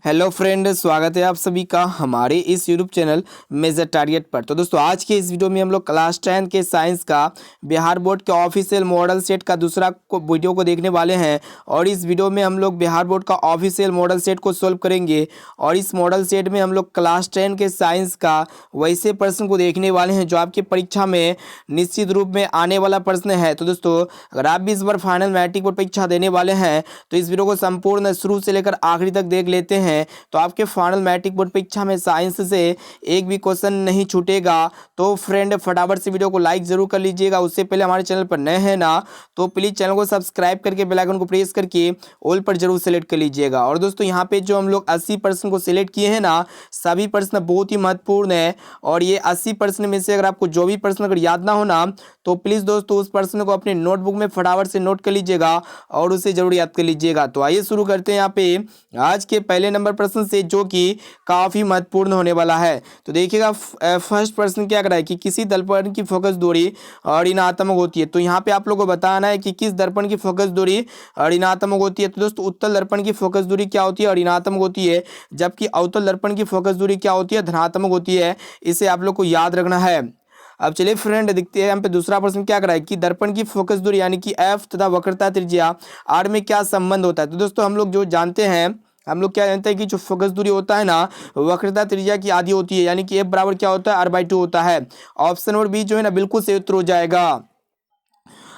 Hello friend, स्वागत है आप सभी का हमारे इस यूट्यूब चैनल मेजर टारगेट पर। तो दोस्तों, आज के इस वीडियो में हम लोग क्लास 10 के साइंस का बिहार बोर्ड के ऑफिशियल मॉडल सेट का दूसरा वीडियो को देखने वाले हैं। और इस वीडियो में हम लोग बिहार बोर्ड का ऑफिशियल मॉडल सेट को सॉल्व करेंगे। और इस मॉडल सेट में हम लोग क्लास 10 के साइंस का वैसे प्रश्न को देखने वाले हैं जो आपकी परीक्षा में निश्चित रूप में आने वाला प्रश्न है। तो दोस्तों, अगर आप भी इस बार फाइनल मैट्रिक बोर्ड परीक्षा देने वाले हैं तो इस वीडियो को संपूर्ण शुरू से लेकर आखिरी तक देख लेते हैं। तो आपके फाइनल मैट्रिक बोर्ड परीक्षा में साइंस से एक भी क्वेश्चन नहीं छूटेगा। तो फ्रेंड, फटाफट से वीडियो को लाइक जरूर कर लीजिएगा। उससे पहले हमारे चैनल पर नए हैं ना तो प्लीज चैनल को सब्सक्राइब करके बेल आइकन को प्रेस करके ऑल पर जरूर सेलेक्ट कर लीजिएगा। और दोस्तों, यहाँ पे जो हम लोग 80 प्रश्न को सिलेक्ट किए हैं ना, सभी प्रश्न बहुत ही महत्वपूर्ण है। और ये 80 प्रश्न में से अगर आपको जो भी प्रश्न अगर याद ना हो ना तो प्लीज दोस्तों उस प्रश्न को अपने नोटबुक में फटाफट से नोट कर लीजिएगा और उसे जरूर याद कर लीजिएगा। तो आइए शुरू करते हैं यहाँ पे आज के पहले नंबर प्रश्न से, जो कि काफी महत्वपूर्ण होने वाला है। तो देखिएगा, फर्स्ट प्रश्न क्या कर रहा है कि किसी दर्पण की फोकस दूरी ऋणात्मक होती है। तो यहाँ पे आप लोगों को बताना है कि किस दर्पण की फोकस दूरी ऋणात्मक होती है। तो दोस्तों, उत्तल दर्पण की फोकस दूरी क्या होती है? ऋणात्मक होती है। जबकि अवतल दर्पण की फोकस दूरी क्या होती है? धनात्मक होती है। इसे आप लोग को याद रखना है। अब चलिए फ्रेंड, देखते हैं यहाँ पे दूसरा प्रश्न क्या कर रहा है कि दर्पण की फोकस दूरी यानी कि एफ तथा वक्रता त्रिज्या आर में क्या संबंध होता है। तो दोस्तों, हम लोग क्या जानते हैं कि जो फोकस दूरी होता है ना, वक्रता त्रिज्या की आधी होती है, यानी कि एफ बराबर क्या होता है? r/2 होता है। ऑप्शन नंबर बी जो है ना बिल्कुल सही उत्तर हो जाएगा।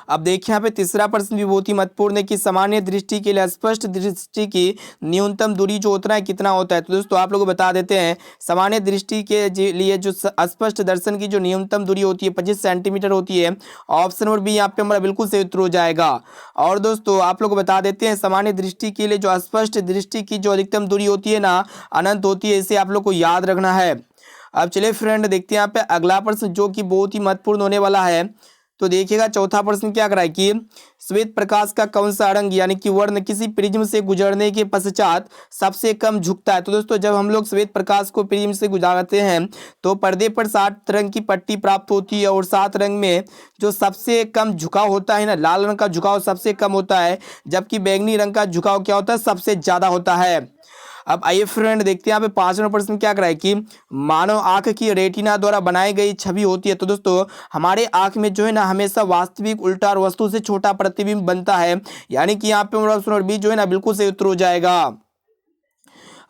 अब देखिए यहाँ पे तीसरा प्रश्न भी बहुत ही महत्वपूर्ण है कि सामान्य दृष्टि के लिए स्पष्ट दृष्टि की न्यूनतम दूरी जो होता है कितना होता है। तो दोस्तों, आप लोग बता देते हैं, सामान्य दृष्टि के लिए जो स्पष्ट दर्शन की जो न्यूनतम दूरी होती है 25 सेंटीमीटर होती है। ऑप्शन नंबर बी यहाँ पे हमारा बिल्कुल सही उत्तर हो जाएगा। और दोस्तों, आप लोग बता देते हैं, सामान्य दृष्टि के लिए जो स्पष्ट दृष्टि की जो अधिकतम दूरी होती है ना, अनंत होती है। इसे आप लोग को याद रखना है। अब चलिए फ्रेंड, देखते हैं यहाँ पे अगला प्रश्न जो कि बहुत ही महत्वपूर्ण होने वाला है। तो देखिएगा, चौथा प्रश्न क्या कर रहा है कि श्वेत प्रकाश का कौन सा रंग यानी कि वर्ण किसी प्रिज्म से गुजरने के पश्चात सबसे कम झुकता है। तो दोस्तों, जब हम लोग श्वेत प्रकाश को प्रिज्म से गुजारते हैं तो पर्दे पर 7 रंग की पट्टी प्राप्त होती है। और 7 रंग में जो सबसे कम झुकाव होता है ना, लाल रंग का झुकाव सबसे कम होता है, जबकि बैंगनी रंग का झुकाव क्या होता है? सबसे ज्यादा होता है। अब आइए फ्रेंड, देखते हैं यहाँ पे पांचवा प्रश्न क्या कराए कि मानव आंख की रेटिना द्वारा बनाई गई छवि होती है। तो दोस्तों, हमारे आंख में जो है ना हमेशा वास्तविक, उल्टा और वस्तु से छोटा प्रतिबिंब बनता है। यानी कि यहाँ पे ऑप्शन नंबर बी जो है ना बिल्कुल सही उत्तर हो जाएगा।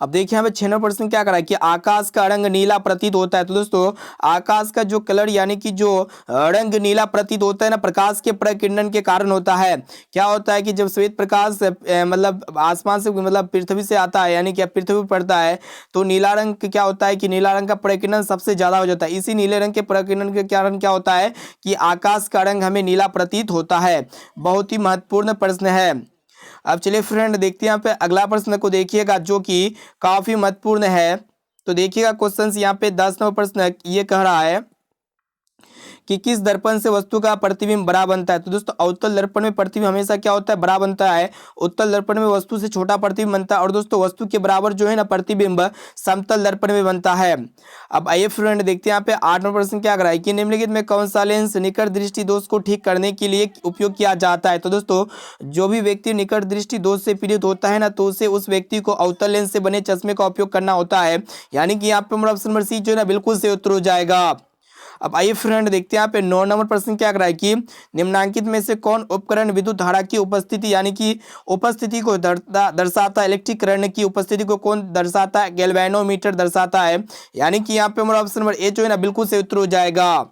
अब देखिए यहाँ पे 6वां प्रश्न क्या करा है कि आकाश का रंग नीला प्रतीत होता है। तो दोस्तों, आकाश का जो कलर यानी कि जो रंग नीला प्रतीत होता है ना, प्रकाश के प्रकिरणन के कारण होता है। क्या होता है कि जब श्वेत प्रकाश मतलब आसमान से मतलब पृथ्वी से आता है, यानी कि पृथ्वी पर पड़ता है, तो नीला रंग क्या होता है कि नीला रंग का प्रकिरण सबसे ज्यादा हो जाता है। इसी नीले रंग के प्रकिरण के कारण क्या होता है कि आकाश का रंग हमें नीला प्रतीत होता है। बहुत ही महत्वपूर्ण प्रश्न है। अब चलिए फ्रेंड, देखते हैं यहाँ पे अगला प्रश्न को देखिएगा जो कि काफी महत्वपूर्ण है। तो देखिएगा क्वेश्चन यहाँ पे 10 नंबर प्रश्न ये कह रहा है कि किस दर्पण से वस्तु का प्रतिबिंब बड़ा बनता है। तो दोस्तों, अवतल दर्पण में प्रतिबिंब हमेशा क्या होता है? बड़ा बनता है। उत्तल दर्पण में वस्तु से छोटा प्रतिबिंब बनता है। और दोस्तों, वस्तु के बराबर जो है ना प्रतिबिंब समतल दर्पण में बनता है। अब आइए फ्रेंड, देखते हैं यहाँ पे 8 नंबर प्रश्न क्या कर रहा है कि निम्नलिखित में कौन सा लेंस निकट दृष्टि दोष को ठीक करने के लिए उपयोग किया जाता है। तो दोस्तों, जो भी व्यक्ति निकट दृष्टि दोष से पीड़ित होता है ना, तो उसे उस व्यक्ति को अवतल लेंस से बने चश्मे का उपयोग करना होता है। यानी कि यहाँ पे हमारा ऑप्शन नंबर सी जो है ना बिल्कुल सही उत्तर हो जाएगा। अब आइए फ्रेंड, देखते हैं यहाँ पे 9 नंबर प्रश्न क्या कर रहा है कि निम्नलिखित में से कौन उपकरण विद्युत धारा की उपस्थिति यानी कि उपस्थिति को दर्शाता है? इलेक्ट्रिक करंट की उपस्थिति को कौन दर्शाता है? गैल्वेनोमीटर दर्शाता है। यानी कि यहाँ पे हमारा ऑप्शन नंबर ए जो है ना बिल्कुल सही उत्तर हो जाएगा।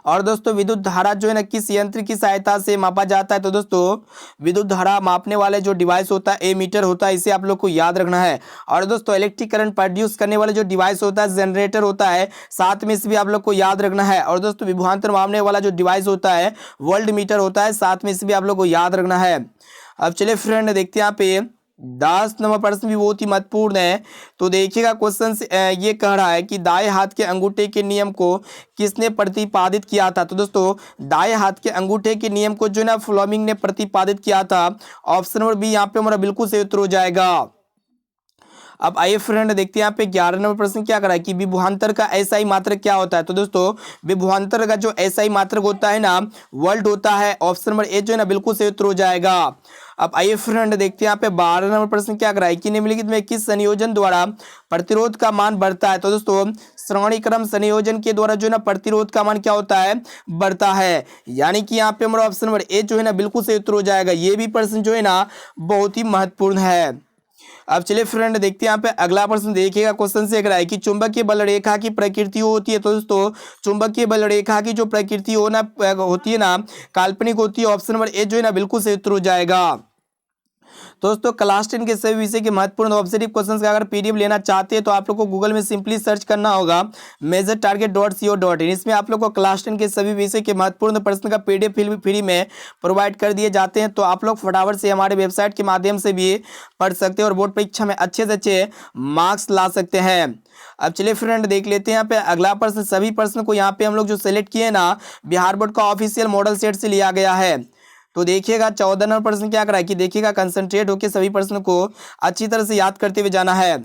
और दोस्तों, विद्युत धारा जो है ना किस यंत्र की सहायता से मापा जाता है। तो दोस्तों, विद्युत धारा मापने वाले जो डिवाइस होता है एमीटर होता है। इसे आप लोग को याद रखना है। और दोस्तों, इलेक्ट्रिक करंट प्रोड्यूस करने वाले जो डिवाइस होता है जनरेटर होता है, साथ में इसे भी आप लोग को याद रखना है। और दोस्तों, विभवांतर मापने वाला जो डिवाइस होता है वोल्ट मीटर होता है, साथ में इसे भी आप लोग को याद रखना है। अब चलिए फ्रेंड, देखते हैं यहाँ पे 10 नंबर प्रश्न भी बहुत ही महत्वपूर्ण है। तो देखिएगा क्वेश्चन ये कह रहा है कि दाएं हाथ के अंगूठे के नियम को किसने प्रतिपादित किया था। तो दोस्तों, दाएं हाथ के अंगूठे के नियम को जो है ना फ्लेमिंग ने प्रतिपादित किया था। ऑप्शन नंबर बी यहाँ पे हमारा बिल्कुल सही उत्तर हो जाएगा। अब आइए फ्रेंड, देखते हैं यहाँ पे 11 नंबर प्रश्न क्या करा है कि विभवांतर का एसआई मात्रक क्या होता है। तो दोस्तों, विभवांतर का जो एसआई मात्रक होता है ना वोल्ट होता है। ऑप्शन नंबर ए जो है ना बिल्कुल सही उत्तर हो जाएगा। अब आइए फ्रेंड देखते हैं यहाँ पे 12 नंबर प्रश्न क्या कराए कि निम्नलिखित में किस संयोजन द्वारा प्रतिरोध का मान बढ़ता है। तो दोस्तों श्रेणी क्रम संयोजन के द्वारा जो है ना प्रतिरोध का मान क्या होता है, बढ़ता है। यानी कि यहाँ पे हमारा ऑप्शन नंबर ए जो है ना बिल्कुल सही उत्तर हो जाएगा। ये भी प्रश्न जो है ना बहुत ही महत्वपूर्ण है। अब चलिए फ्रेंड देखते हैं यहाँ पे अगला प्रश्न देखिएगा। क्वेश्चन से अगर है कि चुंबकीय बल रेखा की प्रकृति होती है। तो दोस्तों चुंबकीय बल रेखा की जो प्रकृति होती है ना काल्पनिक होती है। ऑप्शन नंबर ए जो है ना बिल्कुल सही उत्तर हो जाएगा। दोस्तों क्लास 10 के सभी विषय के महत्वपूर्ण ऑब्जेक्टिव क्वेश्चंस का अगर पीडीएफ लेना चाहते हैं तो आप लोग को गूगल में सिंपली सर्च करना होगा measuretarget.co.in। इसमें आप लोग को क्लास 10 के सभी विषय के महत्वपूर्ण प्रश्न का पीडीएफ फ्री में प्रोवाइड कर दिए जाते हैं। तो आप लोग फटाफट से हमारे वेबसाइट के माध्यम से भी पढ़ सकते हैं और बोर्ड परीक्षा में अच्छे से अच्छे मार्क्स ला सकते हैं। अब चलिए फ्रेंड देख लेते हैं यहाँ पे अगला प्रश्न। सभी प्रश्न को यहाँ पे हम लोग जो सेलेक्ट किए ना बिहार बोर्ड का ऑफिशियल मॉडल सेट से लिया गया है। तो देखिएगा 14 नंबर प्रश्न क्या करा है कि देखिएगा कंसंट्रेट होकर सभी प्रश्न को अच्छी तरह से याद करते हुए जाना है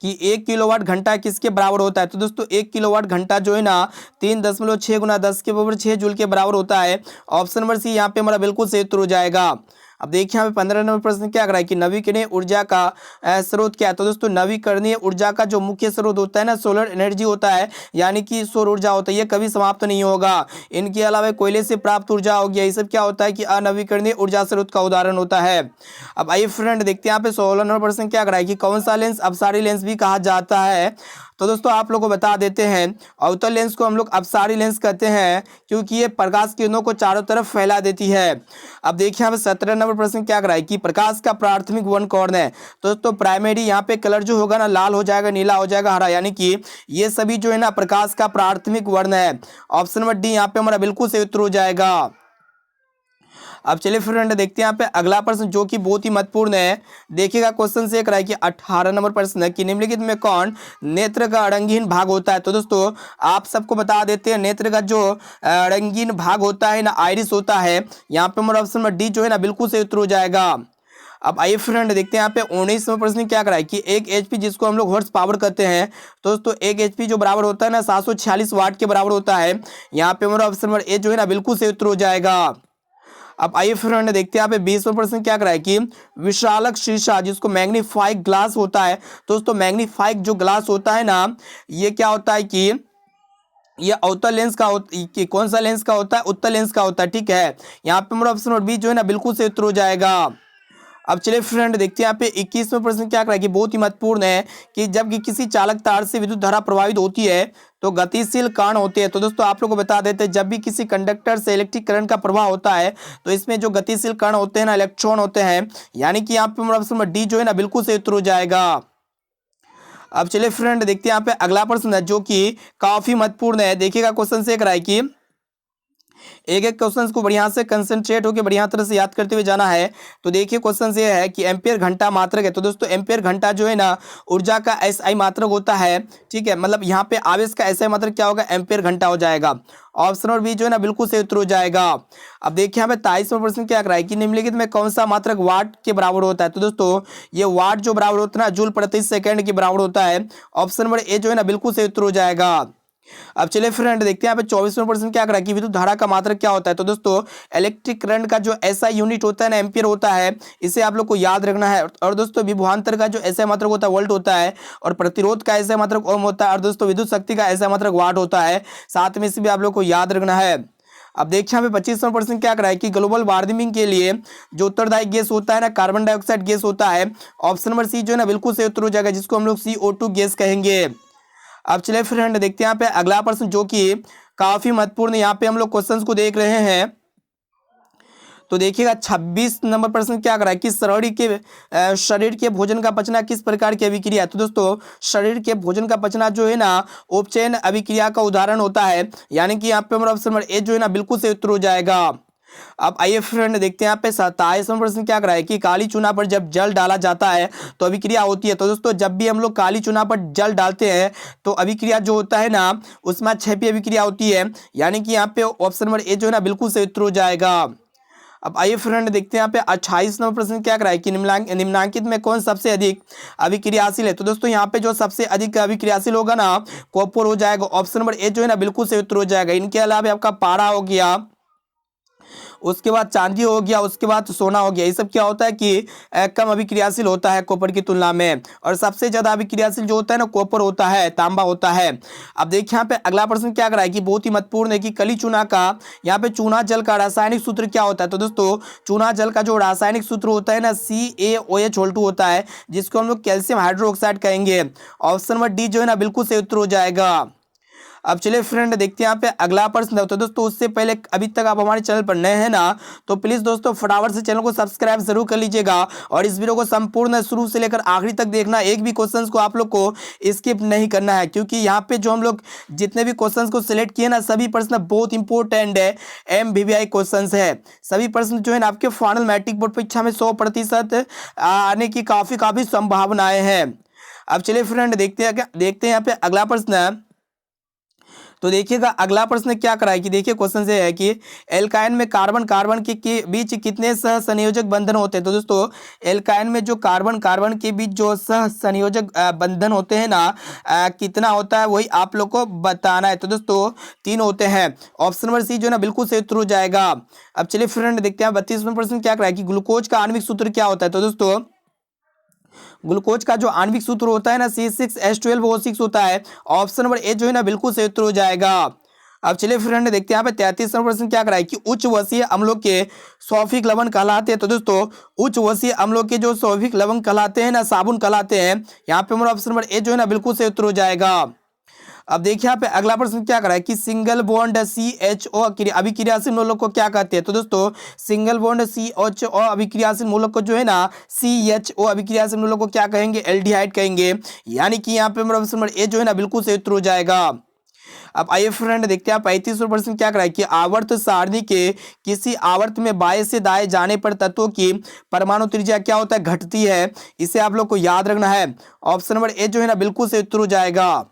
कि 1 किलोवाट घंटा किसके बराबर होता है। तो दोस्तों 1 किलोवाट घंटा जो है ना 3.6 गुना 10 के बराबर 6 जूल के बराबर होता है। ऑप्शन नंबर सी यहाँ पे हमारा बिल्कुल सही उत्तर हो जाएगा। अब देखिए यहाँ पे 15 नंबर प्रश्न क्या करा है कि नवीकरणीय ऊर्जा का स्रोत क्या है। तो दोस्तों नवीकरणीय ऊर्जा का जो मुख्य स्रोत होता है ना सोलर एनर्जी होता है, यानी कि सौर ऊर्जा होता है। ये कभी समाप्त नहीं होगा। इनके अलावा कोयले से प्राप्त ऊर्जा हो गया, ये सब क्या होता है कि अनवीकरणीय ऊर्जा स्रोत का उदाहरण होता है। अब आइए फ्रेंड देखते हैं यहाँ पे 16 नंबर प्रश्न क्या करा है कि कौन सा लेंस अपसारी लेंस भी कहा जाता है। तो दोस्तों आप लोगों को बता देते हैं अवतल लेंस को हम लोग अपसारी लेंस कहते हैं क्योंकि ये प्रकाश किरणों को चारों तरफ फैला देती है। अब देखिए यहाँ पे 17 नंबर प्रश्न क्या कराए कि प्रकाश का प्राथमिक वर्ण कौन है। तो दोस्तों प्राइमरी यहाँ पे कलर जो होगा ना लाल हो जाएगा, नीला हो जाएगा, हरा, यानी कि ये सभी जो है ना प्रकाश का प्राथमिक वर्ण है। ऑप्शन नंबर डी यहाँ पे हमारा बिल्कुल सही उत्तर हो जाएगा। अब चलिए फ्रेंड देखते हैं यहाँ पे अगला प्रश्न जो कि बहुत ही महत्वपूर्ण है। देखिएगा क्वेश्चन से कराए कि 18 नंबर प्रश्न है कि निम्नलिखित में कौन नेत्र का रंगीन भाग होता है। तो दोस्तों आप सबको बता देते हैं नेत्र का जो रंगीन भाग होता है ना आइरिस होता है। यहाँ पे हमारा ऑप्शन नंबर डी जो है ना बिल्कुल सही उत्तर हो जाएगा। अब आइए फ्रेंड देखते हैं यहाँ पे 19वां प्रश्न क्या कराए कि 1 HP जिसको हम लोग हॉर्स पावर कहते हैं। तो दोस्तों 1 HP जो बराबर होता है ना 746 वाट के बराबर होता है। यहाँ पे हमारा ऑप्शन नंबर ए जो है ना बिल्कुल सही उत्तर हो जाएगा। अब आइए फ्रेंड देखते हैं यहाँ पे 20वां प्रश्न क्या कराए कि विशालक शीशा जिसको मैग्नीफाइंग ग्लास होता है। दोस्तों मैग्नीफाइंग जो ग्लास होता है ना ये क्या होता है कि ये अवतल लेंस का कौन सा लेंस का होता है, उत्तल लेंस का होता है। ठीक है, यहाँ पे हमारा ऑप्शन नंबर बी जो है ना बिल्कुल सही उत्तर हो जाएगा। अब चलिए फ्रेंड देखते हैं यहाँ पे 21वां प्रश्न क्या कराए कि बहुत ही महत्वपूर्ण है कि जब किसी चालक तार से विद्युत धारा प्रवाहित होती है तो गतिशील कण होते हैं। तो दोस्तों आप लोग को बता देते हैं जब भी किसी कंडक्टर से इलेक्ट्रिक करंट का प्रवाह होता है तो इसमें जो गतिशील कण होते हैं ना इलेक्ट्रॉन होते हैं। यानी कि यहाँ पे हमारा ऑप्शन नंबर डी जो है ना बिल्कुल सही उत्तर हो जाएगा। अब चलिए फ्रेंड देखते हैं यहाँ पे अगला प्रश्न है जो कि काफी महत्वपूर्ण है। देखिएगा क्वेश्चन से कराए कि एक एक क्वेश्चन को बढ़िया से कंसंट्रेट होकर बढ़िया तरह से याद करते हुए जाना है। तो देखिए क्वेश्चन ये है कि एम्पियर घंटा मात्रक है। तो दोस्तों एम्पियर घंटा जो है ना ऊर्जा का एसआई मात्रक होता है। ठीक है, मतलब यहाँ पे आवेश का एसआई मात्रक क्या होगा, एम्पियर घंटा हो जाएगा। ऑप्शन और बी जो है ना बिल्कुल सही उत्तर हो जाएगा। अब देखिए यहाँ पे 23वां प्रश्न क्या कराए कि निम्नलिखित में कौन सा मात्रक वाट के बराबर होता है। तो दोस्तों ये वाट जो बराबर होता है ना जूल प्रति सेकंड के बराबर होता है। ऑप्शन नंबर ए जो है ना बिल्कुल सही उत्तर हो जाएगा। अब चलिए फ्रेंड देखते हैं यहाँ पे 24वां प्रश्न क्या करा कि विद्युत धारा का मात्रक क्या होता है। तो दोस्तों इलेक्ट्रिक करंट का जो एसआई यूनिट होता है ना एम्पियर होता है, इसे आप लोग को याद रखना है। और दोस्तों विभवांतर का जो एसआई मात्रक होता है वोल्ट होता है और प्रतिरोध का एसआई मात्रक ओम होता है और दोस्तों विद्युत शक्ति का एसआई मात्रक वाट होता है। साथ में इसे भी आप लोग को याद रखना है। अब देखिए यहाँ पे 25वां प्रश्न क्या कराए कि ग्लोबल वार्मिंग के लिए जो उत्तरदायी गैस होता है ना कार्बन डाइऑक्साइड गैस होता है। ऑप्शन नंबर सी जो है ना बिल्कुल सही उत्तर हो जाएगा, जिसको हम लोग CO2 गैस कहेंगे। अब चलिए फ्रेंड देखते हैं यहाँ पे अगला प्रश्न जो कि काफी महत्वपूर्ण। यहाँ पे हम लोग क्वेश्चंस को देख रहे हैं। तो देखिएगा 26 नंबर प्रश्न क्या करा है कि शरीर के भोजन का पचना किस प्रकार की अभिक्रिया है। तो दोस्तों शरीर के भोजन का पचना जो है ना उपचयन अभिक्रिया का उदाहरण होता है। यानी कि यहाँ पे हमारा ऑप्शन नंबर ए जो है ना बिल्कुल सही उत्तर हो जाएगा। अब आइए फ्रेंड देखते हैं यहाँ पे 27वां प्रश्न क्या कराए कि काली चूना पर जब जल डाला जाता है तो अभिक्रिया होती है। तो दोस्तों जब भी हम लोग काली चूना पर जल डालते हैं तो अभिक्रिया जो होता है ना उसमें क्षैतिज अभिक्रिया होती है। यानी कि यहाँ पे ऑप्शन नंबर ए जो है ना बिल्कुल सही उत्तर हो जाएगा। अब आइए फ्रेंड देखते हैं यहाँ पे 28 नंबर प्रश्न क्या कराए कि निम्नांकित में कौन सबसे अधिक अभिक्रियाशील है। तो दोस्तों यहाँ पे जो सबसे अधिक अभिक्रियाशील होगा ना कॉपर हो जाएगा। ऑप्शन नंबर ए जो है ना बिल्कुल सही उत्तर हो जाएगा। इनके अलावा आपका पारा हो गया उसके बाद चांदी हो गया, उसके बाद सोना हो गया। ये सब क्या होता है कि कम अभिक्रियाशील होता है कॉपर की तुलना में, और सबसे ज्यादा अभिक्रियाशील जो होता है ना कॉपर होता है, तांबा होता है। अब देखिए यहाँ पे अगला प्रश्न क्या कर रहा है कि बहुत ही महत्वपूर्ण है कि कली चूना का, यहाँ पे चूना जल का रासायनिक सूत्र क्या होता है। तो दोस्तों चूना जल का जो रासायनिक सूत्र होता है ना CaOH होता है, जिसको हम लोग कैल्शियम हाइड्रोक्साइड कहेंगे। ऑप्शन नंबर डी जो है ना बिल्कुल सही उत्तर हो जाएगा। अब चलिए फ्रेंड देखते हैं यहाँ पे अगला प्रश्न। तो दोस्तों उससे पहले अभी तक आप हमारे चैनल पर नए हैं ना, तो प्लीज दोस्तों फटाफट से चैनल को सब्सक्राइब जरूर कर लीजिएगा और इस वीडियो को संपूर्ण शुरू से लेकर आखिरी तक देखना। एक भी क्वेश्चंस को आप लोग को स्किप नहीं करना है, क्योंकि यहाँ पे जो हम लोग जितने भी क्वेश्चंस को सिलेक्ट किए ना, सभी प्रश्न बहुत इंपॉर्टेंट है, MVVI क्वेश्चंस है। सभी प्रश्न जो है ना आपके फाइनल मैट्रिक बोर्ड परीक्षा में 100% आने की काफी संभावनाएं हैं। अब चलिए फ्रेंड देखते हैं यहाँ पे अगला प्रश्न है। तो देखिएगा अगला प्रश्न क्या करा है कि देखिए क्वेश्चन से है कि एल्काइन में कार्बन कार्बन के बीच कितने सहसंयोजक बंधन होते हैं। तो दोस्तों एल्काइन में जो कार्बन कार्बन के बीच जो सहसंयोजक बंधन होते हैं ना, कितना होता है वही आप लोग को बताना है। तो दोस्तों 3 होते हैं। ऑप्शन नंबर सी जो है ना बिल्कुल सही उत्तर हो जाएगा। अब चलिए फ्रेंड देखते हैं 32वां प्रश्न क्या करा है कि ग्लूकोज का आणविक सूत्र क्या होता है। तो दोस्तों ग्लूकोज का जो आणविक सूत्र होता है ना C6H12O6 होता है। ऑप्शन नंबर ए जो है ना बिल्कुल सही उत्तर हो जाएगा। अब चलिए फ्रेंड देखते हैं यहाँ पे 33वां प्रश्न क्या कराए कि उच्च वसीय अम्लों के सौफिक लवण कहलाते हैं। तो दोस्तों उच्च वसीय अम्लों के जो सौफिक लवण कहलाते हैं ना, साबुन कहलाते हैं। यहाँ पे हमारा ऑप्शन नंबर ए जो है ना बिल्कुल सही उत्तर हो जाएगा। अब देखिए यहाँ पे अगला प्रश्न क्या करा है कि सिंगल बॉन्ड CHO अभिक्रियाशील मूलक को क्या कहते हैं। तो दोस्तों सिंगल बॉन्ड CHO अभिक्रियाशील मूलक को जो है ना CHO अभिक्रियाशील मूलक को क्या कहेंगे, एल्डिहाइड कहेंगे। यानी कि यहाँ पे हमारा ऑप्शन नंबर ए जो है ना बिल्कुल सही उत्तर हो जाएगा। अब आइए फ्रेंड देखते हैं 35वां प्रश्न क्या कराए कि आवर्त सारणी के किसी आवर्त में बाएं से दाएं जाने पर तत्वों की परमाणु त्रिज्या क्या होता है, घटती है। इसे आप लोग को याद रखना है। ऑप्शन नंबर ए जो है ना बिल्कुल सही उत्तर हो जाएगा।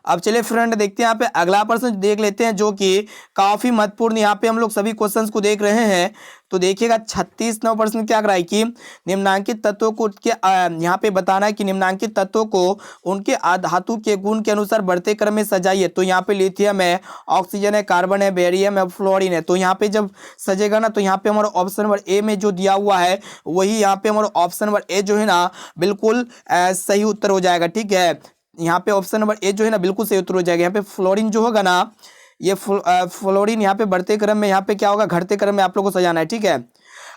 अब चलिए फ्रेंड देखते हैं यहाँ पे अगला प्रश्न देख लेते हैं, जो कि काफी महत्वपूर्ण यहाँ पे हम लोग सभी क्वेश्चंस को देख रहे हैं। तो देखिएगा 36वां प्रश्न क्या कराए कि निम्नांकित तत्वों को यहाँ पे बताना है कि निम्नांकित तत्वों को उनके धातु के गुण के अनुसार बढ़ते क्रम में सजाइए। तो यहाँ पे लिथियम है, ऑक्सीजन है, कार्बन है, बेरियम है, फ्लोरीन है। तो यहाँ पे जब सजेगा ना, तो यहाँ पे हमारा ऑप्शन नंबर ए में जो दिया हुआ है वही यहाँ पे हमारा ऑप्शन नंबर ए जो है ना बिल्कुल सही उत्तर हो जाएगा। ठीक है, यहाँ पे ऑप्शन नंबर ए जो है ना बिल्कुल सही उत्तर हो जाएगा। यहाँ पे फ्लोरीन जो होगा ना, ये फ्लोरीन यहाँ पे बढ़ते क्रम में, यहाँ पे क्या होगा, घटते क्रम में आप लोग को सजाना है। ठीक है,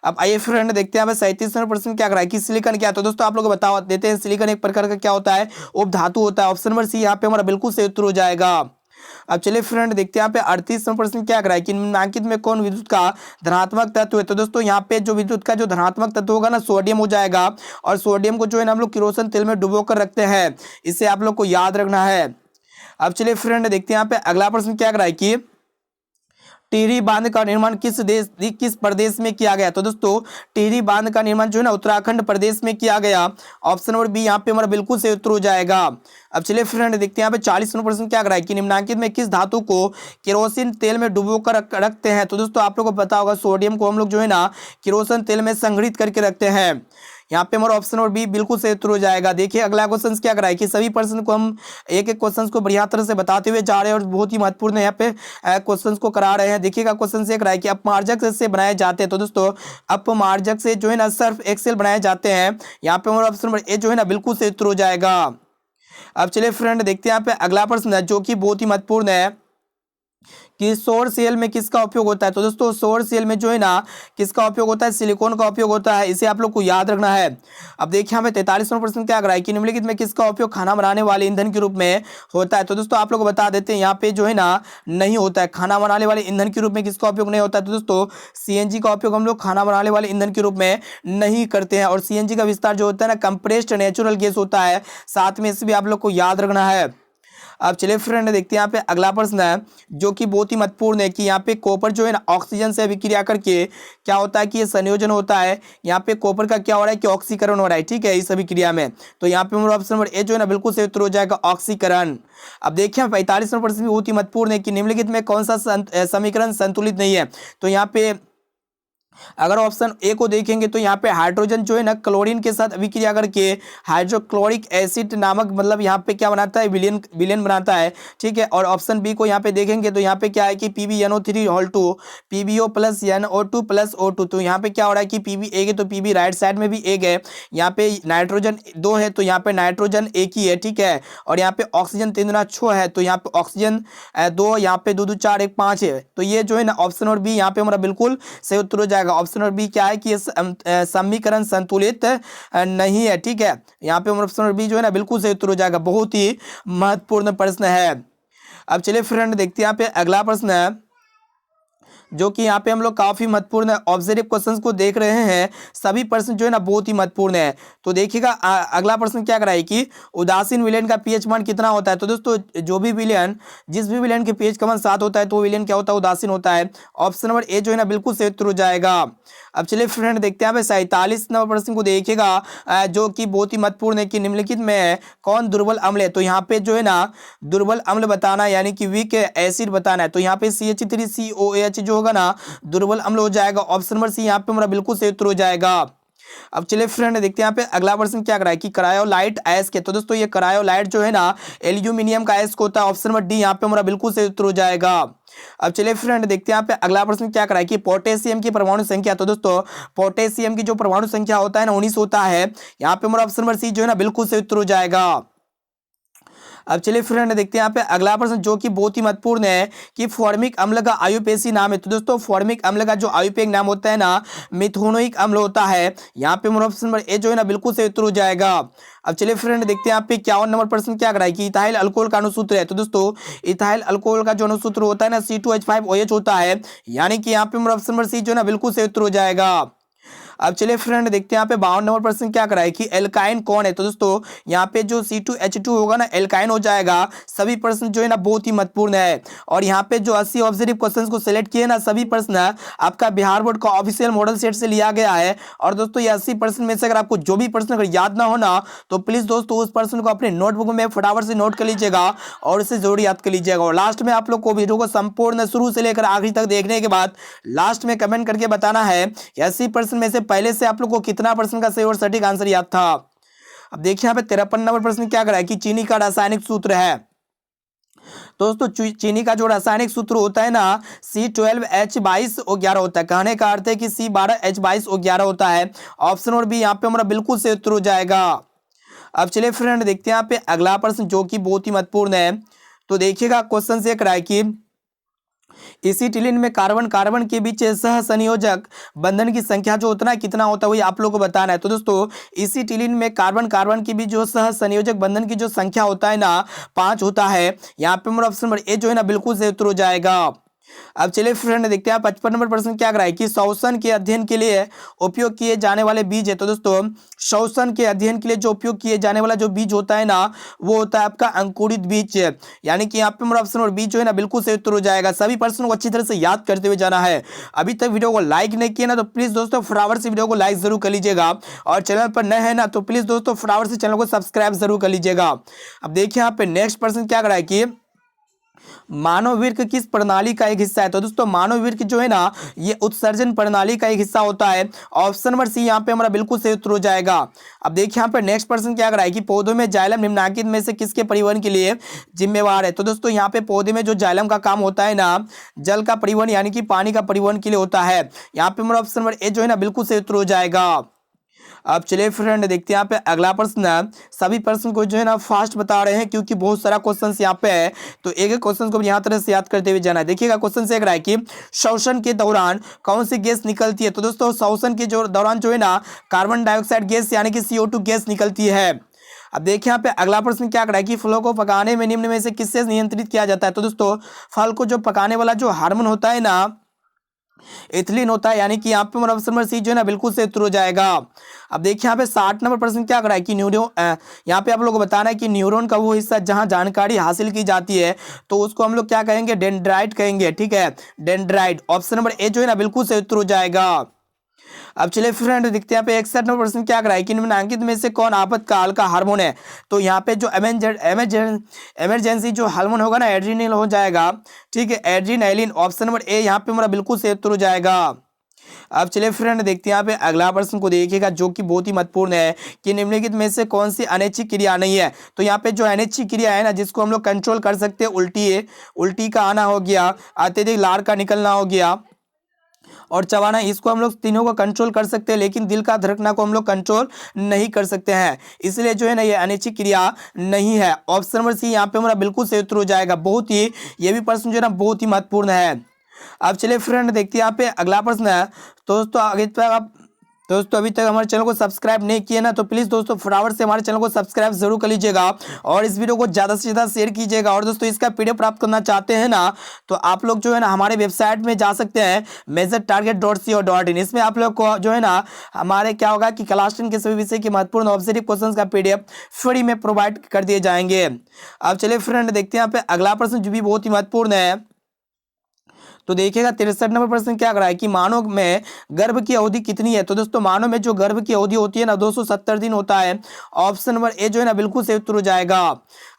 अब आइए फ्रेंड देखते हैं 37वां प्रश्न क्या करा है कि सिलिकॉन क्या है। तो दोस्तों आप लोग बता देते हैं सिलिकॉन एक प्रकार का क्या होता है, उपधातु होता है। ऑप्शन नंबर सी यहाँ पे हमारा बिल्कुल सही उत्तर हो जाएगा। अब चलिए फ्रेंड देखते हैं यहाँ पे 38वां प्रश्न क्या कराए कि निम्नांकित में कौन विद्युत का धनात्मक तत्व है। तो दोस्तों यहाँ पे जो विद्युत का जो धनात्मक तत्व होगा ना, सोडियम हो जाएगा। और सोडियम को जो है ना हम लोग किरोसिन तेल में डुबो कर रखते हैं, इसे आप लोग को याद रखना है। अब चलिए फ्रेंड देखते हैं यहाँ पे अगला प्रश्न क्या कराए कि टिहरी बांध का निर्माण किस प्रदेश में किया गया। तो दोस्तों टिहरी बांध का निर्माण जो है ना उत्तराखंड प्रदेश में किया गया। ऑप्शन नंबर बी यहाँ पे हमारा बिल्कुल सही उत्तर हो जाएगा। अब चलिए फ्रेंड देखते हैं यहाँ पे 40वां प्रश्न क्या कराए कि निम्नांकित में किस धातु को केरोसिन तेल में डुबो कर रखते हैं। तो दोस्तों आप लोग को पता होगा सोडियम को हम लोग जो है ना केरोसिन तेल में संग्रहित करके रखते हैं। यहाँ पे हमारा ऑप्शन नंबर बी बिल्कुल सही उत्तर हो जाएगा। देखिए अगला क्वेश्चन क्या कराए कि सभी प्रश्न को हम एक एक क्वेश्चन को बढ़िया तरह से बताते हुए जा रहे हैं और बहुत ही महत्वपूर्ण यहाँ पे क्वेश्चन को करा रहे हैं। देखिएगा क्वेश्चन से कराए कि अपमार्जक से बनाए जाते हैं। तो दोस्तों अपमार्जक से जो है ना सर्फ एक्सेल बनाए जाते हैं। यहाँ पे हमारा ऑप्शन नंबर ए जो है ना बिल्कुल सही उत्तर हो जाएगा। अब चलिए फ्रेंड देखते हैं यहाँ पे अगला प्रश्न है, जो कि बहुत ही महत्वपूर्ण है कि सौर सेल में किसका उपयोग होता है। तो दोस्तों सौर सेल में जो है ना किसका उपयोग होता है, सिलिकॉन का उपयोग होता है। इसे आप लोग को याद रखना है। अब देखिए हमें 43वां प्रश्न क्या कराए कि निम्नलिखित में किसका उपयोग खाना बनाने वाले ईंधन के रूप में होता है। तो दोस्तों आप लोग को बता देते हैं यहाँ पे जो है ना नहीं होता है, खाना बनाने वाले ईंधन के रूप में किसका उपयोग नहीं होता है। तो दोस्तों CNG का उपयोग हम लोग खाना बनाने वाले ईंधन के रूप में नहीं करते हैं। और CNG का विस्तार जो होता है ना कंप्रेस्ड नेचुरल गैस होता है। साथ में इसे भी आप लोग को याद रखना है। अब चलिए फ्रेंड देखते हैं यहाँ पे अगला प्रश्न है, जो कि बहुत ही महत्वपूर्ण है कि यहाँ पे कॉपर जो है ना ऑक्सीजन से अभिक्रिया करके क्या होता है कि ये संयोजन होता है। यहाँ पे कॉपर का क्या हो रहा है कि ऑक्सीकरण हो रहा है। ठीक है, इस अभिक्रिया में। तो यहाँ पे हमारा ऑप्शन नंबर ए जो है ना बिल्कुल सही उत्तर हो जाएगा, ऑक्सीकरण। अब देखिए 45वां प्रश्न भी बहुत ही महत्वपूर्ण है कि निम्नलिखित में कौन सा समीकरण संतुलित नहीं है। तो यहाँ पे अगर ऑप्शन ए को देखेंगे तो यहाँ पे हाइड्रोजन जो है ना क्लोरीन के साथ अभिक्रिया करके हाइड्रोक्लोरिक एसिड नामक मतलब यहाँ पे क्या बनाता है, विलेन विलेन बनाता है। ठीक है, और ऑप्शन बी को यहाँ पे देखेंगे तो यहाँ पे क्या है कि PbNO3 whole 2 PbO plus NO2 plus O2। तो यहाँ पे क्या हो रहा है कि Pb एक है तो Pb राइट साइड में भी एक है, यहाँ पे नाइट्रोजन 2 है तो यहाँ पे नाइट्रोजन एक ही है। ठीक है, और यहाँ पे ऑक्सीजन 3 दूना 6 है तो यहाँ पे ऑक्सीजन 2, यहाँ पे 2 2 4 1 5 है। तो ये जो है ना ऑप्शन और बी यहाँ पे हमारा बिल्कुल सही उत्तर हो जाएगा। ऑप्शन और बी क्या है कि ये समीकरण संतुलित नहीं है। ठीक है, यहाँ पे ऑप्शन और बी जो है ना बिल्कुल सही उत्तर हो जाएगा। बहुत ही महत्वपूर्ण प्रश्न है। अब चलिए फ्रेंड देखते हैं यहाँ पे अगला प्रश्न है, जो कि यहाँ पे हम लोग काफी महत्वपूर्ण ऑब्जर्व क्वेश्चंस को देख रहे हैं। सभी प्रश्न जो है ना बहुत ही महत्वपूर्ण है। तो देखिएगा अगला प्रश्न क्या कराए कि उदासीन विलेन का पीएच मान कितना होता है। तो दोस्तों जो भी विलेन, जिस भी विलेन के पीएच का मान 7 होता है तो विलेन क्या होता है, उदासीन होता है। ऑप्शन नंबर ए जो है ना बिल्कुल सही उत्तर हो जाएगा। अब चलिए फ्रेंड देखते हैं यहाँ पे 47 नंबर प्रश्न को देखिएगा, जो कि बहुत ही महत्वपूर्ण है कि निम्नलिखित में कौन दुर्बल अम्ल है। तो यहाँ पे जो है ना दुर्बल अम्ल बताना यानी कि वीक एसिड बताना है। तो यहाँ पे CH3COOH जो होगा ना दुर्बल अम्ल हो जाएगा। ऑप्शन नंबर सी यहाँ पे हमारा बिल्कुल सही उत्तर हो जाएगा। अब चलिए फ्रेंड देखते हैं यहाँ पे अगला प्रश्न क्या कराए कि क्रायोलाइट अयस्क। तो दोस्तों ये क्रायोलाइट जो है ना एल्यूमिनियम का अयस्क होता है। ऑप्शन नंबर डी यहाँ पे हमारा बिल्कुल सही उत्तर हो जाएगा। अब चलिए फ्रेंड देखते हैं यहाँ पे अगला प्रश्न क्या कराए कि पोटेशियम की परमाणु संख्या। तो दोस्तों पोटेशियम की जो परमाणु संख्या होता है ना 19 होता है। यहाँ पे हमारा ऑप्शन नंबर सी जो है ना बिल्कुल सही उत्तर हो जाएगा। अब चलिए फ्रेंड देखते हैं यहाँ पे अगला प्रश्न, जो कि बहुत ही महत्वपूर्ण है कि फॉर्मिक अम्ल का आयुपेशी नाम है। तो दोस्तों फॉर्मिक अम्ल का जो आयुपेय नाम होता है ना मिथुनोइक अम्ल होता है। यहाँ पे हमारा ऑप्शन नंबर ए जो है ना बिल्कुल सही उत्तर हो जाएगा। अब चलिए फ्रेंड देखते हैं यहाँ पे 51 नंबर प्रश्न क्या कराए कि इथाइल अल्कोहल का अणुसूत्र है। तो दोस्तों इथाइल अल्कोहल का जो अणुसूत्र होता है ना C2H5OH होता है। यानी कि यहाँ पे हमारा ऑप्शन नंबर सी जो है ना बिल्कुल सही उत्तर हो जाएगा। अब चलिए फ्रेंड देखते हैं यहाँ पे 52 नंबर प्रश्न क्या कराए कि एल्काइन कौन है। तो दोस्तों यहाँ पे जो C2H2 होगा ना एल्काइन हो जाएगा। सभी प्रश्न जो है ना बहुत ही महत्वपूर्ण है। और यहाँ पे जो 80 ऑब्जर्व क्वेश्चंस को सिलेक्ट किए ना सभी प्रश्न आपका बिहार बोर्ड का ऑफिशियल मॉडल सेट से लिया गया है। और दोस्तों ये 80% में से अगर आपको जो भी प्रश्न अगर याद ना हो ना तो प्लीज दोस्तों उस प्रश्न को अपने नोटबुक में फटाफट से नोट कर लीजिएगा और इसे जरूर याद कर लीजिएगा। और लास्ट में आप लोग को वीडियो को संपूर्ण शुरू से लेकर आखिरी तक देखने के बाद लास्ट में कमेंट करके बताना है 80% में से पहले से आप लोग को कितना प्रश्न का सही और सटीक आंसर याद था। अब देखिए यहाँ पे 53 नंबर प्रश्न क्या कराए कि चीनी का रासायनिक सूत्र है। दोस्तों चीनी का जो रासायनिक सूत्र होता है ना C12H22O11 होता है। कहने का अर्थ है कि C12H22O11 होता है। ऑप्शन और बी यहाँ पे हमारा बिल्कुल सही उत्तर हो जाएगा। अब चलिए फ्रेंड देखते हैं यहाँ पे अगला प्रश्न, जो कि बहुत ही महत्वपूर्ण है। तो देखिएगा क्वेश्चन से कराए कि एसिटिलीन में कार्बन कार्बन के बीच सह संयोजक बंधन की संख्या जो उतना कितना होता है वही आप लोगों को बताना है। तो दोस्तों एसिटिलीन में कार्बन कार्बन के बीच जो सह संयोजक बंधन की जो संख्या होता है ना 5 होता है। यहाँ पे हमारा ऑप्शन नंबर ए जो है ना बिल्कुल सही उत्तर हो जाएगा। अब चलिए फ्रेंड देखते हैं 55 नंबर प्रश्न क्या कराए कि श्वसन के अध्ययन के लिए उपयोग किए जाने वाले बीज है। तो दोस्तों श्वसन के अध्ययन के लिए जो उपयोग किए जाने वाला जो बीज होता है ना वो होता है आपका अंकुरित बीज। यानी कि यहाँ पे हमारा ऑप्शन और बीज जो है ना बिल्कुल सही उत्तर हो जाएगा। सभी प्रश्नों को अच्छी तरह से याद करते हुए जाना है। अभी तक वीडियो को लाइक नहीं किया ना तो प्लीज दोस्तों फटाफट से वीडियो को लाइक जरूर कर लीजिएगा। और चैनल पर नए है ना तो प्लीज दोस्तों फटाफट से चैनल को सब्सक्राइब जरूर कर लीजिएगा। अब देखिए यहाँ पे नेक्स्ट प्रश्न क्या कराए कि मानव वृक्क किस प्रणाली का एक हिस्सा है। तो दोस्तों मानव वृक्क जो है ना ये उत्सर्जन प्रणाली का एक हिस्सा होता है। ऑप्शन नंबर सी यहाँ पे हमारा बिल्कुल सही उत्तर हो जाएगा। अब देखिए यहाँ पे नेक्स्ट प्रश्न क्या कराए कि पौधों में जाइलम निम्नलिखित में से किसके परिवहन के लिए जिम्मेवार है। तो दोस्तों यहाँ पे पौधे में जो जाइलम का काम होता है ना जल का परिवहन यानी कि पानी का परिवहन के लिए होता है। यहाँ पे हमारा ऑप्शन नंबर ए जो है ना बिल्कुल सही उत्तर हो जाएगा। अब चलिए फ्रेंड देखते हैं यहाँ पे अगला प्रश्न। सभी प्रश्न को जो है ना फास्ट बता रहे हैं क्योंकि बहुत सारा क्वेश्चन यहाँ पे है तो एक एक क्वेश्चन को यहाँ तरह से याद करते हुए जाना है। देखिएगा क्वेश्चन से है कि श्वसन के दौरान कौन सी गैस निकलती है। तो दोस्तों श्वसन के जो दौरान जो है ना कार्बन डाइऑक्साइड गैस यानी कि CO2 गैस निकलती है। अब देखिए यहाँ पे अगला प्रश्न क्या कराए कि फलों को पकाने में निम्न में से किससे नियंत्रित किया जाता है। तो दोस्तों फल को जो पकाने वाला जो हार्मोन होता है ना एथिलीन होता है। यानी कि यहाँ पे ऑप्शन नंबर सी जो है ना बिल्कुल सही उत्तर हो जाएगा। अब देखिए यहाँ पे 60 नंबर प्रश्न क्या कराए कि न्यूरॉन, यहाँ पे आप लोगों को बताना है कि न्यूरॉन का वो हिस्सा जहाँ जानकारी हासिल की जाती है तो उसको हम लोग क्या कहेंगे डेंड्राइट कहेंगे। ठीक है डेंड्राइट। ऑप्शन नंबर ए जो है ना बिल्कुल सही उत्तर हो जाएगा। अब चलिए फ्रेंड देखते हैं यहाँ पे 61 नंबर प्रश्न क्या कराए कि निम्नलिखित में से कौन आपातकाल का हार्मोन है। तो यहाँ पे जो इमरजेंसी जो हार्मोन होगा ना एड्रीनल हो जाएगा। ठीक है एड्रीनलिन। ऑप्शन नंबर ए यहाँ पे हमारा बिल्कुल सही उत्तर हो जाएगा। अब चलिए फ्रेंड देखते हैं यहाँ पे अगला प्रश्न को देखिएगा, जो कि बहुत ही महत्वपूर्ण है कि निम्नलिखित में से कौन सी अनैच्छिक क्रिया नहीं है। तो यहाँ पे जो अनैच्छिक क्रिया है ना, जिसको हम लोग कंट्रोल कर सकते हैं, उल्टी है, उल्टी का आना हो गया, अत्यधिक लार का निकलना हो गया और चबाना, इसको हम लोग तीनों को कंट्रोल कर सकते हैं, लेकिन दिल का धड़कना को हम लोग कंट्रोल नहीं कर सकते हैं। इसलिए जो है ना, ये अनैच्छिक क्रिया नहीं है। ऑप्शन नंबर सी यहाँ पे हमारा बिल्कुल सही उत्तर हो जाएगा। बहुत ही, ये भी प्रश्न जो है ना बहुत ही महत्वपूर्ण है। अब चलिए फ्रेंड देखते हैं यहाँ पे अगला प्रश्न है। तो दोस्तों आगे तक आप दोस्तों अभी तक हमारे चैनल को सब्सक्राइब नहीं किए ना, तो प्लीज़ दोस्तों फटाफट से हमारे चैनल को सब्सक्राइब जरूर कर लीजिएगा और इस वीडियो को ज़्यादा से ज़्यादा शेयर कीजिएगा। और दोस्तों इसका पीडीएफ प्राप्त करना चाहते हैं ना, तो आप लोग जो है ना हमारे वेबसाइट में जा सकते हैं measuretarget.co.in। इसमें आप लोग को जो है ना हमारे क्या होगा कि क्लास 10 के सभी विषय के महत्वपूर्ण ऑब्जेक्टिव क्वेश्चन का पीडीएफ फ्री में प्रोवाइड कर दिए जाएंगे। अब चलिए फ्रेंड देखते हैं यहाँ पे अगला प्रश्न, जो भी बहुत ही महत्वपूर्ण है। तो देखिएगा 63 नंबर प्रश्न क्या कर रहा है कि मानव में गर्भ की अवधि कितनी है। तो दोस्तों मानव में जो गर्भ की अवधि होती है ना 270 दिन होता है। ऑप्शन नंबर ए जो है ना बिल्कुल सही उत्तर हो जाएगा।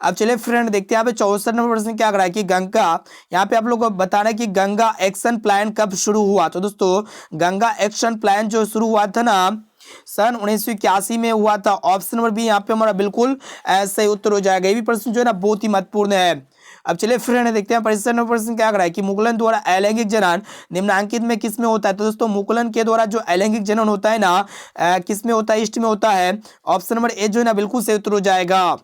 अब चलिए फ्रेंड देखते हैं यहाँ पे 64 नंबर प्रश्न क्या कर रहा है कि गंगा, यहाँ पे आप लोग को बताना है कि गंगा एक्शन प्लान कब शुरू हुआ। तो दोस्तों गंगा एक्शन प्लान जो शुरू हुआ था ना सन 1981 में हुआ था। ऑप्शन नंबर बी यहाँ पे हमारा बिल्कुल सही उत्तर हो जाएगा। ये भी प्रश्न जो है ना बहुत ही महत्वपूर्ण है। अब चलिए फ्रेंड देखते हैं 65 नंबर प्रश्न क्या कर रहा है कि मुकुलन द्वारा अलैंगिक जनन निम्नांकित में किस में होता है। तो दोस्तों मुकुलन के द्वारा जो अलैंगिक जनन होता है ना किस में होता है, ईस्ट में होता है। ऑप्शन नंबर ए जो है ना बिल्कुल सही उत्तर हो जाएगा।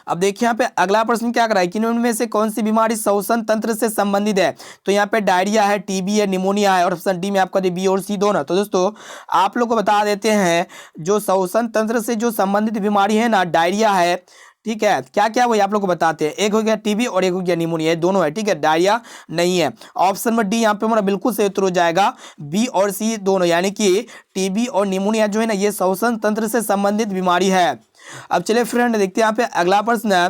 अब देखिए यहाँ पे अगला प्रश्न क्या कर रहा है कि निम्न में से कौन सी बीमारी श्वसन तंत्र से संबंधित है। तो यहाँ पे डायरिया है, टीबी है, निमोनिया है और ऑप्शन डी में आपका बी और सी दोनों। तो दोस्तों आप लोग को बता देते हैं जो श्वसन तंत्र से जो संबंधित बीमारी है ना, डायरिया है, ठीक है, क्या क्या वही आप लोग को बताते हैं। एक हो गया टीबी और एक हो गया निमोनिया, दोनों है, ठीक है, डायरिया नहीं है। ऑप्शन नंबर डी यहाँ पे हमारा बिल्कुल सही उत्तर हो जाएगा, बी और सी दोनों, यानी कि टीबी और निमोनिया जो है ना ये श्वसन तंत्र से संबंधित बीमारी है। अब चलिए फ्रेंड देखते हैं यहाँ पे अगला प्रश्न है,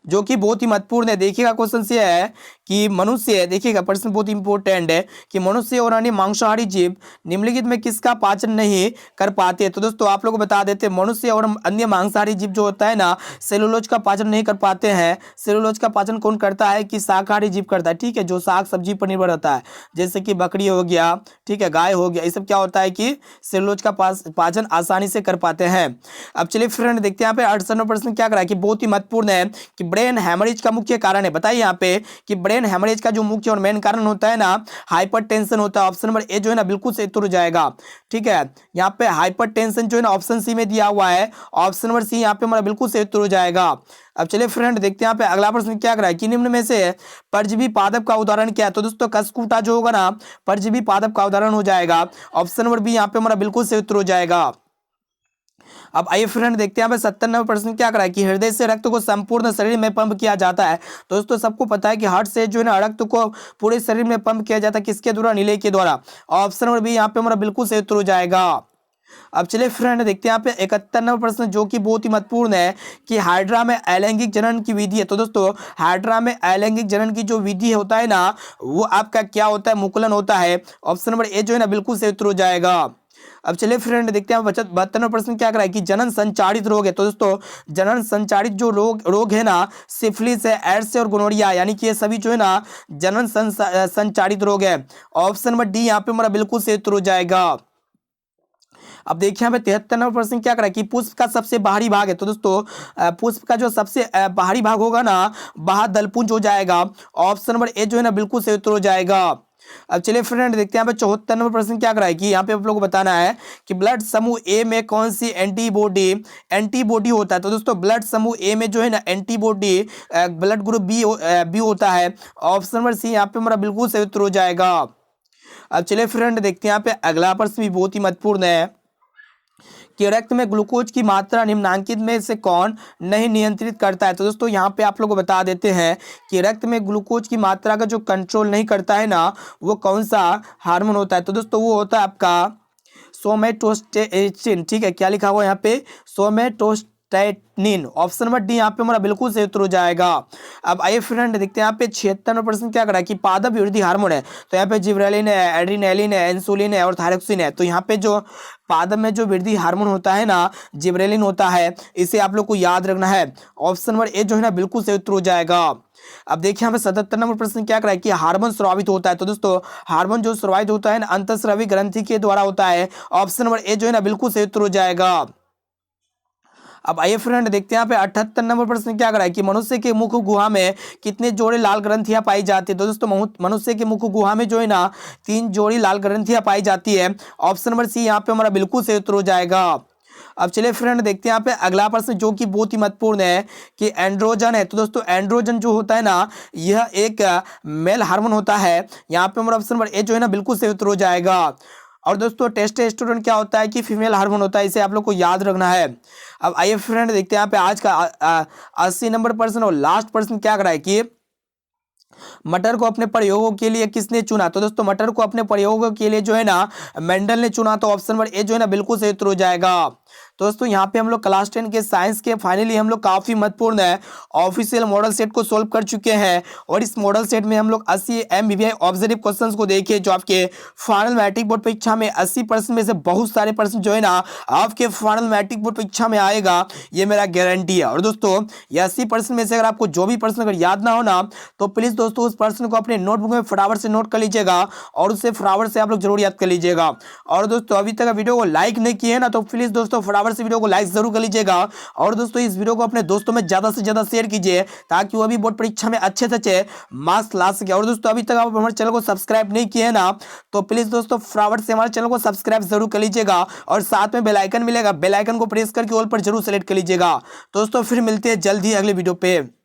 जो कि बहुत ही महत्वपूर्ण है। देखिएगा क्वेश्चन से है कि मनुष्य, देखिएगा प्रश्न बहुत इंपॉर्टेंट है कि मनुष्य और अन्य मांसाहारी जीव निम्नलिखित में किसका पाचन नहीं कर पाते। तो दोस्तों आप लोग को बता देते हैं मनुष्य और अन्य मांसाहारी जीव जो होता है ना सेलुलोज का पाचन नहीं कर पाते हैं। सेलुलोज का पाचन कौन करता है कि शाकाहारी जीव करता है, ठीक है, जो साग सब्जी पर निर्भर रहता है, जैसे कि बकरी हो गया, ठीक है, गाय हो गया, ये सब क्या होता है कि सेलुलोज का पाचन आसानी से कर पाते हैं। अब चलिए फ्रेंड देखते हैं यहाँ पे 68 प्रश्न क्या करा है कि बहुत ही महत्वपूर्ण है कि ब्रेन हैमरेज का मुख्य कारण है। बताइए यहाँ पे कि ब्रेन हैमरेज का जो मुख्य और मेन कारण होता है ना हाइपरटेंशन होता है। ऑप्शन नंबर ए जो है ना बिल्कुल सही उत्तर हो जाएगा, ठीक है। यहाँ पे हाइपरटेंशन जो है ना ऑप्शन सी में दिया हुआ है। ऑप्शन नंबर सी यहाँ पे हमारा बिल्कुल सही उत्तर हो जाएगा। अब चलिए फ्रेंड देखते हैं यहाँ पे अगला प्रश्न क्या कर रहा है कि निम्न में से परजीवी पादप का उदाहरण क्या है। तो दोस्तों कसकूटा जो होगा ना परजीवी पादप का उदाहरण हो जाएगा। ऑप्शन नंबर बी यहाँ पे हमारा बिल्कुल सही उत्तर हो जाएगा। अब आइए फ्रेंड देखते हैं यहाँ पे 70 नंबर प्रश्न क्या करा है कि हृदय से रक्त को संपूर्ण शरीर में पंप किया जाता है। दोस्तों सबको पता है कि हार्ट से जो है ना रक्त को पूरे शरीर में पंप किया जाता है, किसके द्वारा, निलय के द्वारा। ऑप्शन नंबर बी यहाँ पे हमारा बिल्कुल सही उत्तर हो जाएगा। अब चलिए फ्रेंड देखते हैं यहाँ पे 71 नंबर प्रश्न जो कि बहुत ही महत्वपूर्ण है कि हाइड्रा में अलैंगिक जनन की विधि है। तो दोस्तों हाइड्रा में अलैंगिक जनन की जो विधि होता है ना वो आपका क्या होता है, मुकुलन होता है। ऑप्शन नंबर ए जो है ना बिल्कुल सही उत्तर हो जाएगा। अब चलिए फ्रेंड देखते हैं 72 प्रश्न क्या करा है कि जनन संचारित रोग है। तो दोस्तों जनन संचारित जो रोग है ना सिफिलिस है, एड्स है और गोनोरिया, यानी कि ये सभी जो है ना जनन संचारित रोग है। ऑप्शन नंबर डी यहाँ पे हमारा बिल्कुल सही उत्तर हो जाएगा। अब देखिए यहाँ पे 73 नंबर प्रश्न क्या करा कि पुष्प का सबसे बाहरी भाग है। तो दोस्तों पुष्प का जो सबसे बाहरी भाग होगा ना वह दलपुंज हो जाएगा। ऑप्शन नंबर ए जो है ना बिल्कुल सही उत्तर हो जाएगा। अब चलिए फ्रेंड देखते हैं यहाँ पे 74 नंबर प्रश्न क्या करा है कि यहाँ पे आप लोग को बताना है कि ब्लड समूह ए में कौन सी एंटीबॉडी होता है। तो दोस्तों ब्लड समूह ए में जो है ना एंटीबॉडी ब्लड ग्रुप बी होता है। ऑप्शन नंबर सी यहाँ पे हमारा बिल्कुल सही उत्तर हो जाएगा। अब चलिए फ्रेंड देखते हैं यहाँ पे अगला प्रश्न भी बहुत ही महत्वपूर्ण है कि रक्त में ग्लूकोज की मात्रा निम्नांकित में से कौन नहीं नियंत्रित करता है। तो दोस्तों यहाँ पे आप लोग को बता देते हैं कि रक्त में ग्लूकोज की मात्रा का जो कंट्रोल नहीं करता है ना वो कौन सा हार्मोन होता है। तो दोस्तों वो होता है आपका सोमेटोस्टेटिन, ठीक है, क्या लिखा हुआ है यहाँ पे, somatostatin, statin. Option number D यहाँ पे हमारा बिल्कुल सही उत्तर हो जाएगा। अब आइए फ्रेंड देखते हैं यहाँ पे 76% क्या करा कि पादप वृद्धि हार्मोन है, तो यहाँ पे जिबरेलिन है, एड्रेनालिन है, इंसुलिन है और थायरोक्सिन है। तो यहाँ पे जो पादप में जो वृद्धि हार्मोन होता है ना, जिबरेलिन होता है, इसे आप लोग को याद रखना है। ऑप्शन नंबर ए जो है ना बिल्कुल सही उत्तर हो जाएगा। अब देखिए यहाँ पे 77 नंबर प्रश्न क्या करा है कि हार्मोन स्रावित होता है। तो दोस्तों हार्मोन जो स्रावित होता है ना अंतःस्रावी ग्रंथि के द्वारा होता है। ऑप्शन नंबर ए जो है ना बिल्कुल सही उत्तर हो जाएगा। अब आइए फ्रेंड देखते हैं यहाँ पे 78 नंबर प्रश्न क्या करा है कि मनुष्य के मुख गुहा में कितने जोड़े लाल ग्रंथियां पाई जाती है। तो दोस्तों मनुष्य के मुख गुहा में जो है ना 3 जोड़ी लाल ग्रंथियां पाई जाती है। ऑप्शन नंबर सी यहाँ पे हमारा बिल्कुल सही उत्तर हो जाएगा। अब चलिए फ्रेंड देखते हैं यहाँ पे अगला प्रश्न जो कि बहुत ही महत्वपूर्ण है कि एंड्रोजन है। तो दोस्तों एंड्रोजन जो होता है ना यह एक मेल हार्मोन होता है। यहाँ पे हमारा ऑप्शन नंबर ए जो है ना बिल्कुल सही उत्तर हो जाएगा। और दोस्तों टेस्टोस्टेरोन क्या होता है कि फीमेल हार्मोन होता है, इसे आप लोग को याद रखना है। अब आइए फ्रेंड देखते हैं यहाँ पे आज का 80 नंबर प्रश्न और लास्ट प्रश्न क्या करा है कि मटर को अपने प्रयोगों के लिए किसने चुना। तो दोस्तों मटर को अपने प्रयोगों के लिए जो है ना मेंडल ने चुना। तो ऑप्शन नंबर ए जो है ना बिल्कुल सही उत्तर हो जाएगा। दोस्तों यहाँ पे हम लोग क्लास 10 के साइंस के फाइनली हम लोग काफी महत्वपूर्ण है ऑफिशियल मॉडल सेट को सोल्व कर चुके हैं। और इस मॉडल सेट में हम लोग 80 MBBI ऑब्जर्वेटिव क्वेश्चंस को देखे जो आपके फाइनल मैट्रिक बोर्ड परीक्षा में 80% में से बहुत सारे प्रश्न जो है ना आपके फाइनल मैट्रिक बोर्ड परीक्षा में आएगा, ये मेरा गारंटी है। और दोस्तों ये 80% में से अगर आपको जो भी प्रश्न अगर याद ना हो ना तो प्लीज दोस्तों उस प्रश्न को अपने नोटबुक में फटाफट से नोट कर लीजिएगा और उससे फटाफट से आप लोग जरूर याद कर लीजिएगा। और दोस्तों अभी तक वीडियो को लाइक नहीं किए ना तो प्लीज दोस्तों फटाफट से वीडियो को लाइक जरूर कर लीजिएगा। और दोस्तों इस वीडियो को अपने दोस्तों में ज्यादा से ज्यादा शेयर कीजिए ताकि वो भी बोर्ड परीक्षा में अच्छे से अच्छे मार्क्स ला सके। और दोस्तों अभी तक आप हमारे चैनल को सब्सक्राइब नहीं किए ना तो प्लीज दोस्तों फटाफट से हमारे चैनल को सब्सक्राइब जरूर कर लीजिएगा और साथ में बेल आइकन मिलेगा, बेल आइकन को प्रेस करके ऑल पर जरूर सेलेक्ट कर लीजिएगा। दोस्तों फिर मिलते हैं जल्द ही अगले वीडियो पे।